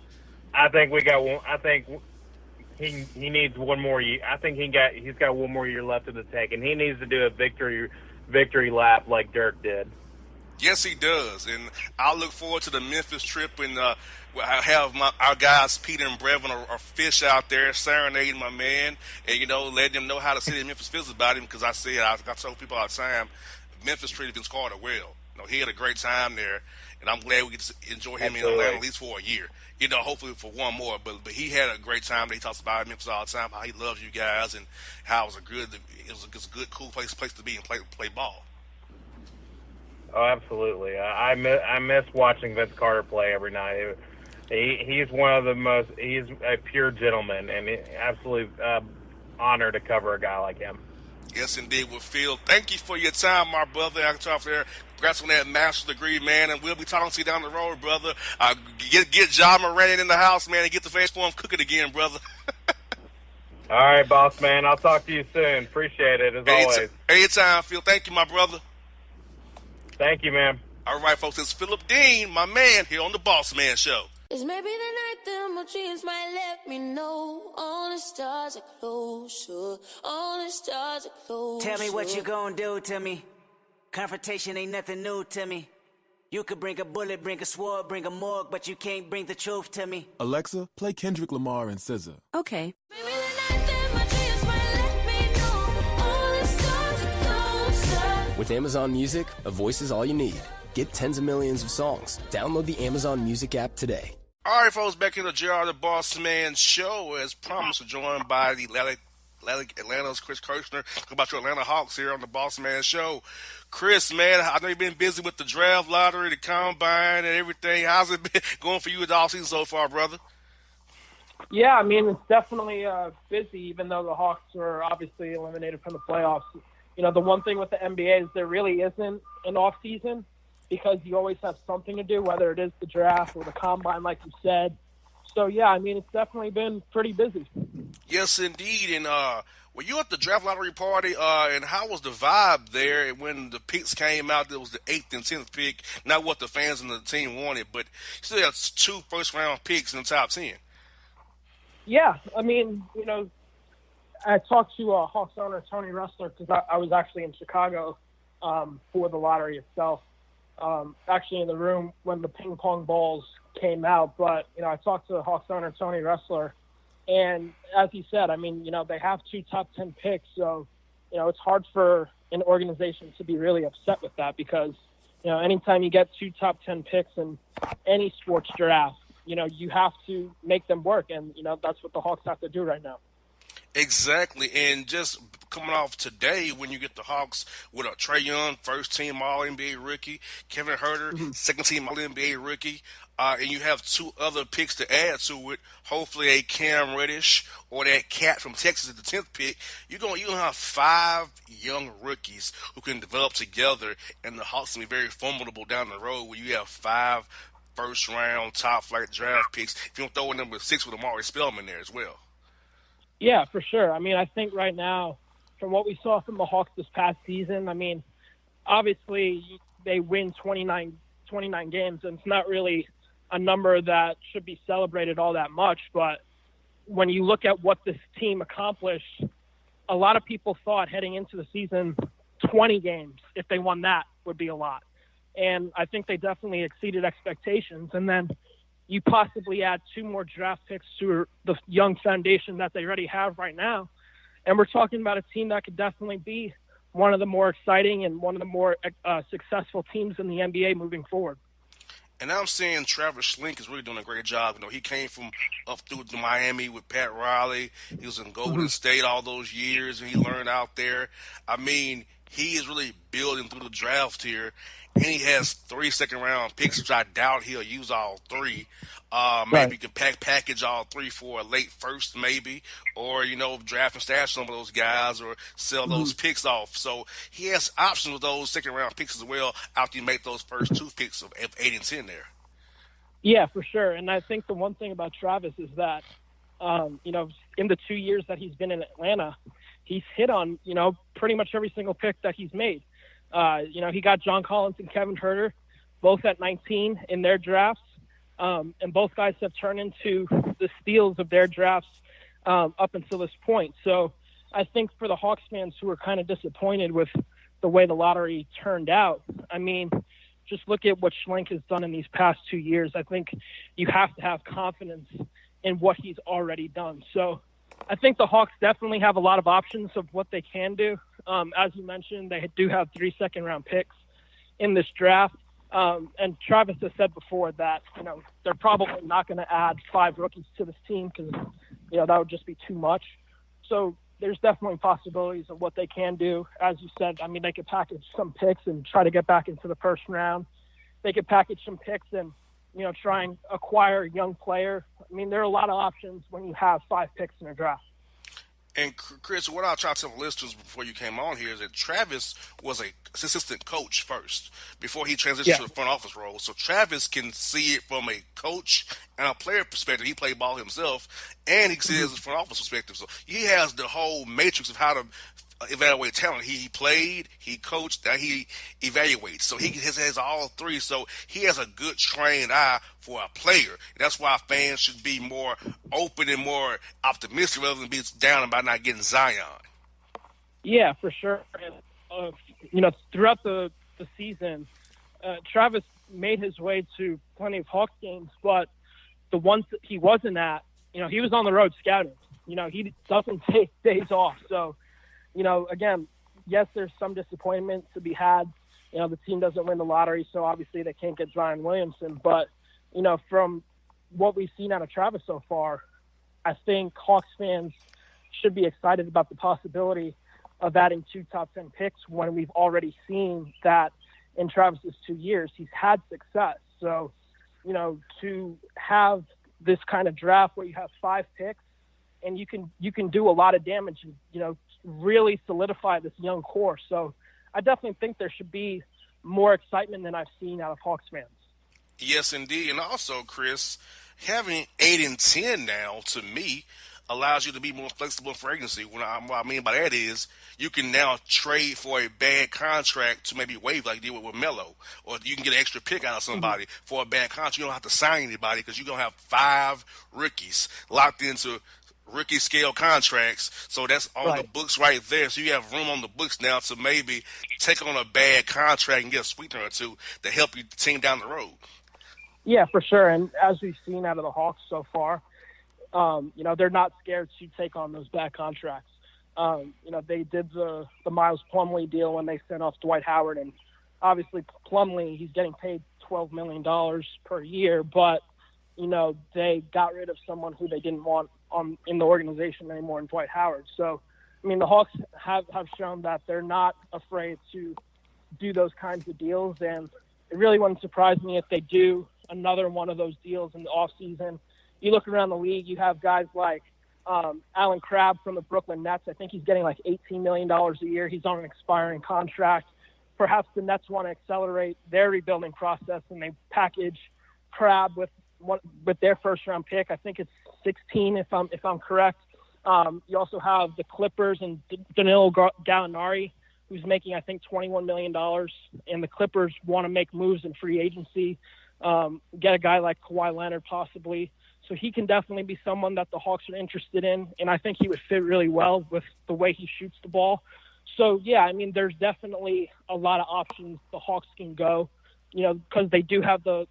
needs one more year. I think he's got one more year left in the tank, and he needs to do a victory lap like Dirk did. Yes, he does, and I look forward to the Memphis trip, and I have our guys Peter and Brevin are fish out there serenading my man, and letting them know how the city of Memphis feels about him. Because I told people all the time, Memphis treated Vince Carter well. He had a great time there, and I'm glad we get to enjoy him in Atlanta at least for a year. Hopefully for one more. But he had a great time. He talks about Memphis all the time, how he loves you guys, and how it was a good, cool place to be and play ball. Oh, absolutely. I miss watching Vince Carter play every night. He's one of the most. He's a pure gentleman, and absolutely honored to cover a guy like him. Yes, indeed. Well, Phil, thank you for your time, my brother. I can talk there. Congrats on that master's degree, man, and we'll be talking to you down the road, brother. Get John Moran in the house, man, and get the face form cooking again, brother. All right, boss man. I'll talk to you soon. Appreciate it, as always. Anytime, Phil. Thank you, my brother. Thank you, man. All right, folks, it's Philip Dean, my man, here on the Bossman Show. It's maybe the night that my dreams might let me know. All the stars are closer. All the stars are closer. Tell me what you gonna do to me. Confrontation ain't nothing new to me. You could bring a bullet, bring a sword, bring a morgue, but you can't bring the truth to me. Alexa, play Kendrick Lamar and SZA. Okay. Maybe the night that my dreams might let me know. All the stars are closer. With Amazon Music, a voice is all you need. Get tens of millions of songs. Download the Amazon Music app today. All right, folks, back in the JR the Bossman Show. As promised, we're joined by the Atlanta's Chris Kirshner. Talk about your Atlanta Hawks here on the Bossman Show. Chris, man, I know you've been busy with the draft lottery, the combine, and everything. How's it been going for you with the offseason so far, brother? Yeah, I mean, it's definitely busy, even though the Hawks were obviously eliminated from the playoffs. The one thing with the NBA is there really isn't an off season, because you always have something to do, whether it is the draft or the combine, like you said. So, yeah, I mean, it's definitely been pretty busy. Yes, indeed. And were you at the draft lottery party, and how was the vibe there when the picks came out? It was the 8th and 10th pick, not what the fans and the team wanted, but you still had 2 first-round picks in the top 10. Yeah, I mean, I talked to Hawks owner Tony Ressler, because I was actually in Chicago for the lottery itself. Actually in the room when the ping pong balls came out. But, I talked to Hawks owner Tony Ressler, and as he said, I mean, they have 2 top 10 picks. So, it's hard for an organization to be really upset with that, because, anytime you get 2 top 10 picks in any sports draft, you have to make them work. And, that's what the Hawks have to do right now. Exactly, and just coming off today, when you get the Hawks with a Trey Young, first-team All-NBA rookie, Kevin Herter, second-team All-NBA rookie, and you have 2 other picks to add to it, hopefully a Cam Reddish or that cat from Texas at the 10th pick, you're gonna have 5 young rookies who can develop together, and the Hawks can be very formidable down the road where you have 5 first-round top-flight draft picks. If you don't throw in number 6 with Amari Spellman there as well. Yeah, for sure. I mean, I think right now, from what we saw from the Hawks this past season, I mean, obviously they win 29 games, and it's not really a number that should be celebrated all that much. But when you look at what this team accomplished, a lot of people thought heading into the season 20 games, if they won that, would be a lot. and I think they definitely exceeded expectations. And then you possibly add 2 more draft picks to the young foundation that they already have right now, and we're talking about a team that could definitely be one of the more exciting and one of the more successful teams in the NBA moving forward. And I'm saying Travis Schlink is really doing a great job. You know, he came from up through to Miami with Pat Riley. He was in Golden State all those years, and he learned out there. I mean, he is really building through the draft here, and he has 3 second-round picks, which I doubt he'll use all 3. Maybe he can package all 3 for a late first, maybe, or, you know, draft and stash some of those guys or sell those picks off. So he has options with those second-round picks as well after you make those first 2 picks of 8 and 10 there. Yeah, for sure. And I think the one thing about Travis is that, you know, in the 2 years that he's been in Atlanta, he's hit on, you know, pretty much every single pick that he's made. You know, he got John Collins and Kevin Huerter both at 19 in their drafts. And both guys have turned into the steals of their drafts up until this point. So I think for the Hawks fans who are kind of disappointed with the way the lottery turned out, I mean, just look at what Schlink has done in these past 2 years. I think you have to have confidence in what he's already done. So I think the Hawks definitely have a lot of options of what they can do. As you mentioned, they do have 3 second-round picks in this draft. And Travis has said before that, you know, they're probably not going to add 5 rookies to this team because, you know, that would just be too much. So there's definitely possibilities of what they can do. As you said, I mean, they could package some picks and try to get back into the first round. They could package some picks and, you know, try and acquire a young player. I mean, there are a lot of options when you have 5 picks in a draft. And Chris, what I'll try to tell the listeners before you came on here is that Travis was an assistant coach first before he transitioned to the front office role. So Travis can see it from a coach and a player perspective. He played ball himself, and he sees it from front office perspective. So he has the whole matrix of how to evaluate talent. He played, he coached, and he evaluates. So he has all 3. So he has a good trained eye for a player. And that's why fans should be more open and more optimistic rather than be down about not getting Zion. Yeah, for sure. And, you know, throughout the season, Travis made his way to plenty of Hawks games, but the ones that he wasn't at, you know, he was on the road scouting. You know, he doesn't take days off. So, you know, again, yes, there's some disappointment to be had. You know, the team doesn't win the lottery, so obviously they can't get Zion Williamson. But, you know, from what we've seen out of Travis so far, I think Hawks fans should be excited about the possibility of adding 2 top 10 picks when we've already seen that in Travis's 2 years, he's had success. So, you know, to have this kind of draft where you have 5 picks and you can do a lot of damage, you know, really solidify this young core. So I definitely think there should be more excitement than I've seen out of Hawks fans. Yes, indeed. And also, Chris, having 8 and 10 now, to me, allows you to be more flexible in free agency. What I mean by that is you can now trade for a bad contract to maybe waive like you did with Melo, or you can get an extra pick out of somebody for a bad contract. You don't have to sign anybody because you're going to have 5 rookies locked into rookie scale contracts. So that's on the books right there. So you have room on the books now to maybe take on a bad contract and get a sweetener or 2 to help you team down the road. Yeah, for sure. And as we've seen out of the Hawks so far, you know, they're not scared to take on those bad contracts. You know, they did the Miles Plumlee deal when they sent off Dwight Howard, and obviously Plumlee, he's getting paid $12 million per year, but, you know, they got rid of someone who they didn't want in the organization anymore in Dwight Howard. So, I mean, the Hawks have shown that they're not afraid to do those kinds of deals, and it really wouldn't surprise me if they do another one of those deals in the offseason. You look around the league, you have guys like Alan Crabb from the Brooklyn Nets. I think he's getting like $18 million a year. He's on an expiring contract. Perhaps the Nets want to accelerate their rebuilding process, and they package Crabb with their first-round pick. I think it's 16, if I'm correct. You also have the Clippers and Danilo Gallinari, who's making, I think, $21 million, and the Clippers want to make moves in free agency, get a guy like Kawhi Leonard possibly. So he can definitely be someone that the Hawks are interested in, and I think he would fit really well with the way he shoots the ball. So, yeah, I mean, there's definitely a lot of options the Hawks can go because they do have the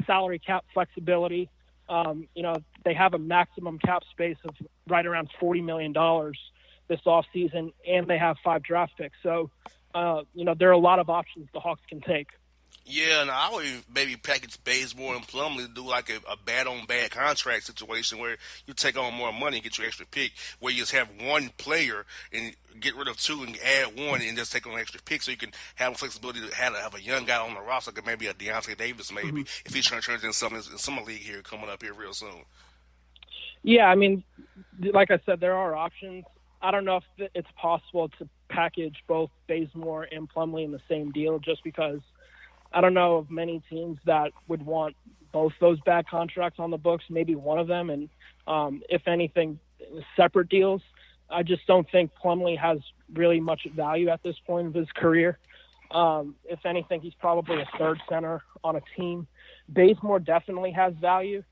salary cap flexibility. They have a maximum cap space of right around $40 million this offseason, and they have 5 draft picks. So, there are a lot of options the Hawks can take. Yeah, and I would maybe package Bazemore and Plumlee to do like a bad-on-bad contract situation where you take on more money and get your extra pick, where you just have one player and get rid of 2 and add 1 and just take on an extra pick so you can have flexibility to have a young guy on the roster, like maybe a Deontay Davis maybe, if he's trying to turn into something in summer league here coming up here real soon. Yeah, I mean, like I said, there are options. I don't know if it's possible to package both Bazemore and Plumlee in the same deal just because I don't know of many teams that would want both those bad contracts on the books, maybe one of them, and if anything, separate deals. I just don't think Plumlee has really much value at this point of his career. If anything, he's probably a third center on a team. Bazemore definitely has value.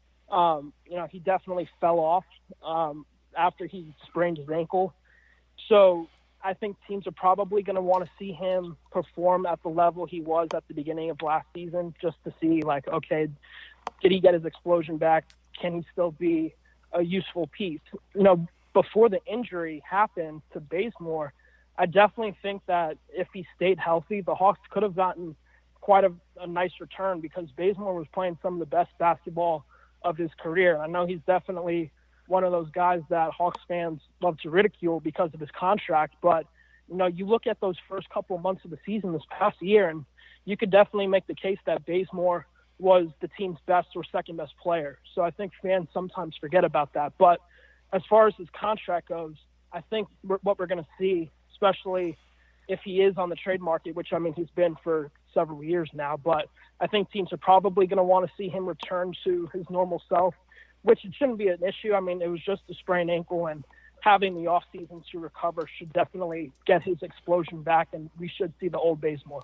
He definitely fell off after he sprained his ankle. So I think teams are probably going to want to see him perform at the level he was at the beginning of last season just to see, like, okay, did he get his explosion back? Can he still be a useful piece? Before the injury happened to Bazemore, I definitely think that if he stayed healthy, the Hawks could have gotten quite a nice return because Bazemore was playing some of the best basketball of his career. I know he's definitely one of those guys that Hawks fans love to ridicule because of his contract, but you look at those first couple of months of the season this past year, and you could definitely make the case that Bazemore was the team's best or second best player. So I think fans sometimes forget about that. But as far as his contract goes, I think what we're going to see, especially if he is on the trade market, which, I mean, he's been for several years now, but I think teams are probably going to want to see him return to his normal self, which it shouldn't be an issue. I mean, it was just a sprained ankle, and having the offseason to recover should definitely get his explosion back, and we should see the old Bazemore.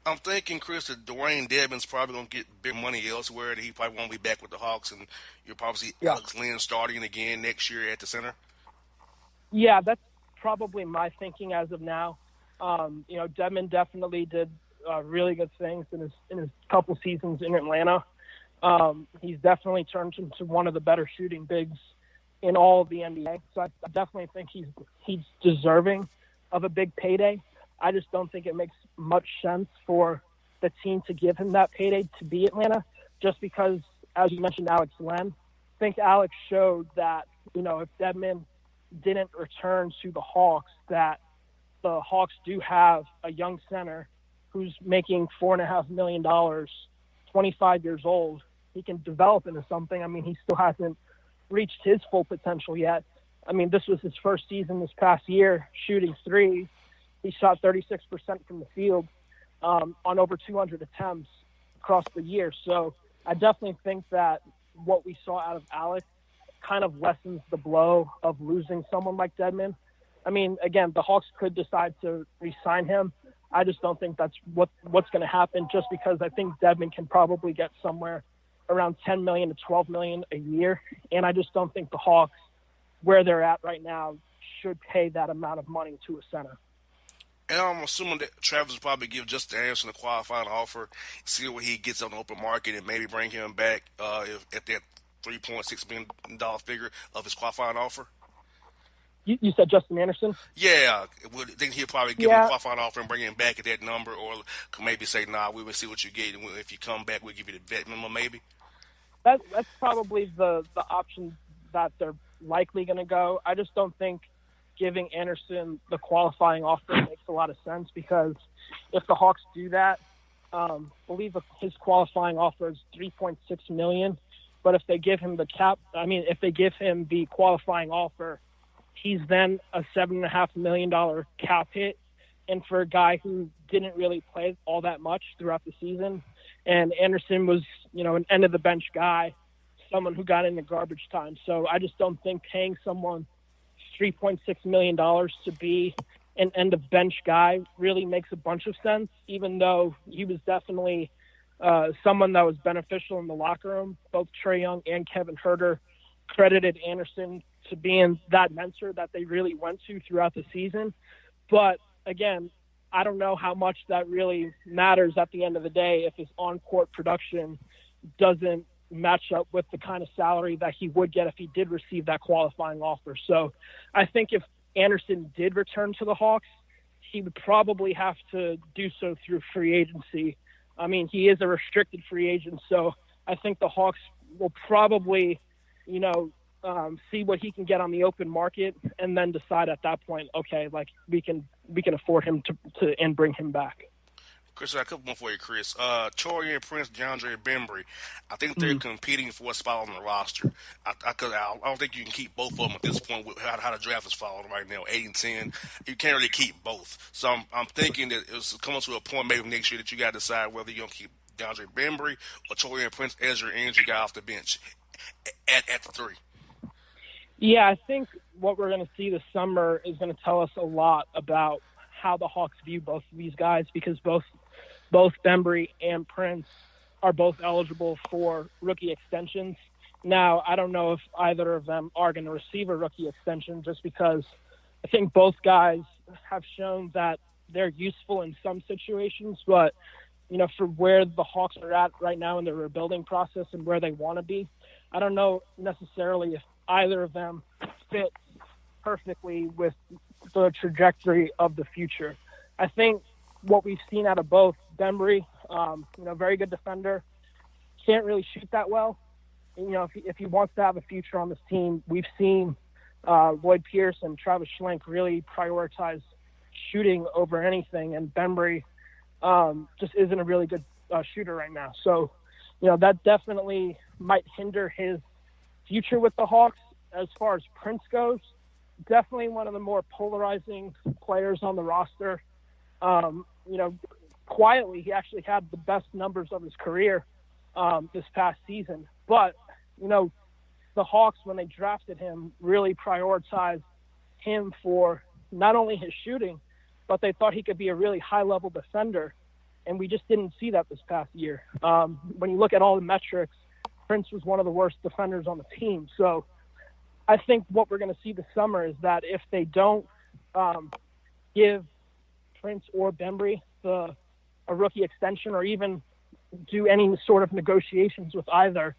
I'm thinking, Chris, that Dwayne Dedmon's probably going to get big money elsewhere, that he probably won't be back with the Hawks, and you'll probably see Alex Len starting again next year at the center. Yeah, that's probably my thinking as of now. Dedmon definitely did really good things in his couple seasons in Atlanta. He's definitely turned into one of the better shooting bigs in all of the NBA. So I definitely think he's deserving of a big payday. I just don't think it makes much sense for the team to give him that payday to be Atlanta, just because, as you mentioned, Alex Len. I think Alex showed that, if Dedmon didn't return to the Hawks, that the Hawks do have a young center who's making $4.5 million, 25 years old. He can develop into something. I mean, he still hasn't reached his full potential yet. I mean, this was his first season this past year shooting threes. He shot 36% from the field on over 200 attempts across the year. So I definitely think that what we saw out of Alex kind of lessens the blow of losing someone like Dedmon. I mean, again, the Hawks could decide to re-sign him. I just don't think that's what's going to happen, just because I think Dedmon can probably get somewhere around $10 million to $12 million a year. And I just don't think the Hawks, where they're at right now, should pay that amount of money to a center. And I'm assuming that Travis will probably give Justin Anderson a qualifying offer, see what he gets on the open market, and maybe bring him back at that $3.6 million figure of his qualifying offer. You said Justin Anderson? Yeah. I think he'll probably give him a qualifying offer and bring him back at that number, or maybe say, nah, we will see what you get, and if you come back, we'll give you the vet minimum maybe. That's probably the option that they're likely going to go. I just don't think giving Anderson the qualifying offer makes a lot of sense, because if the Hawks do that, I believe his qualifying offer is $3.6 million. But if they give him if they give him the qualifying offer, he's then a $7.5 million cap hit. And for a guy who didn't really play all that much throughout the season, and Anderson was, an end of the bench guy, someone who got into garbage time. So I just don't think paying someone $3.6 million to be an end of bench guy really makes a bunch of sense, even though he was definitely someone that was beneficial in the locker room. Both Trae Young and Kevin Huerter credited Anderson to being that mentor that they really went to throughout the season. But again, I don't know how much that really matters at the end of the day if his on-court production doesn't match up with the kind of salary that he would get if he did receive that qualifying offer. So I think if Anderson did return to the Hawks, he would probably have to do so through free agency. I mean, he is a restricted free agent, so I think the Hawks will probably, see what he can get on the open market and then decide at that point, okay, like we can afford him to and bring him back. Chris, I got a couple more for you, Chris. Torian Prince, DeAndre Bembry, I think they're competing for a spot on the roster. I don't think you can keep both of them at this point with how the draft is falling right now, 8 and 10. You can't really keep both. So I'm thinking that it's coming to a point maybe next year that you got to decide whether you're going to keep DeAndre Bembry or Torian Prince as your energy guy off the bench at the 3. Yeah, I think what we're going to see this summer is going to tell us a lot about how the Hawks view both of these guys, because both Bembry and Prince are both eligible for rookie extensions. Now, I don't know if either of them are going to receive a rookie extension, just because I think both guys have shown that they're useful in some situations, but for where the Hawks are at right now in the rebuilding process and where they want to be, I don't know necessarily if either of them fit perfectly with the trajectory of the future. I think what we've seen out of both Bembry, very good defender, can't really shoot that well. If he wants to have a future on this team, we've seen Lloyd Pierce and Travis Schlenk really prioritize shooting over anything, and Bembry just isn't a really good shooter right now. So, that definitely might hinder his future with the Hawks. As far as Prince goes, definitely one of the more polarizing players on the roster. Quietly, he actually had the best numbers of his career this past season. But, the Hawks, when they drafted him, really prioritized him for not only his shooting, but they thought he could be a really high-level defender. And we just didn't see that this past year. When you look at all the metrics, Prince was one of the worst defenders on the team. So I think what we're going to see this summer is that if they don't give Prince or Bembry a rookie extension, or even do any sort of negotiations with either,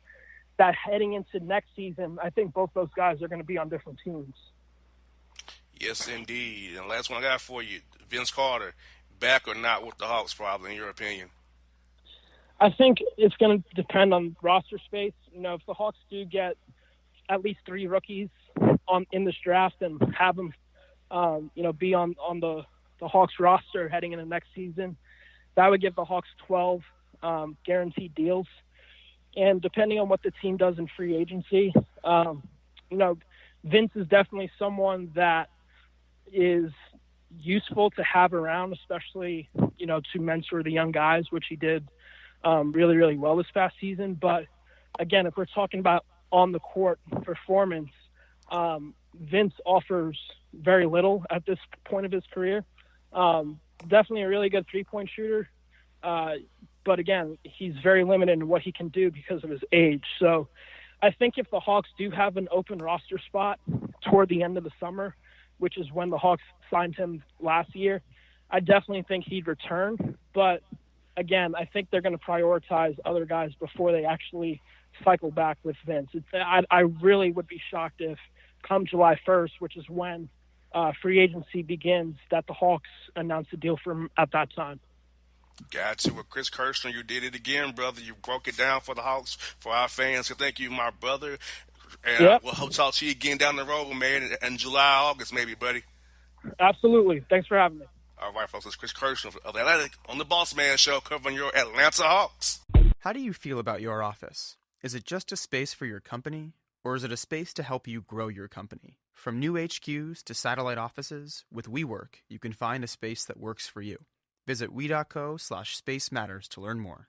that heading into next season, I think both those guys are going to be on different teams. Yes, indeed. And last one I got for you, Vince Carter, back or not with the Hawks, probably, in your opinion? I think it's going to depend on roster space. If the Hawks do get at least 3 rookies in this draft and have them, be on the Hawks roster heading into next season, that would give the Hawks 12 guaranteed deals. And depending on what the team does in free agency, Vince is definitely someone that is useful to have around, especially, to mentor the young guys, which he did really, really well this past season. But again, if we're talking about on the court performance, Vince offers very little at this point of his career. Definitely a really good 3-point shooter. But again, he's very limited in what he can do because of his age. So I think if the Hawks do have an open roster spot toward the end of the summer, which is when the Hawks signed him last year, I definitely think he'd return. But again, I think they're going to prioritize other guys before they actually cycle back with Vince. I really would be shocked if come July 1st, which is when free agency begins, that the Hawks announce a deal for him at that time. Got you. Well, Chris Kirshner, you did it again, brother. You broke it down for the Hawks, for our fans. So thank you, my brother. And we'll hope to talk to you again down the road, man, in July, August maybe, buddy. Absolutely. Thanks for having me. All right, folks. It's Chris Kirshner of the Atlantic on the Bossman Show, covering your Atlanta Hawks. How do you feel about your office? Is it just a space for your company, or is it a space to help you grow your company? From new HQs to satellite offices, with WeWork, you can find a space that works for you. Visit we.co/Space Matters to learn more.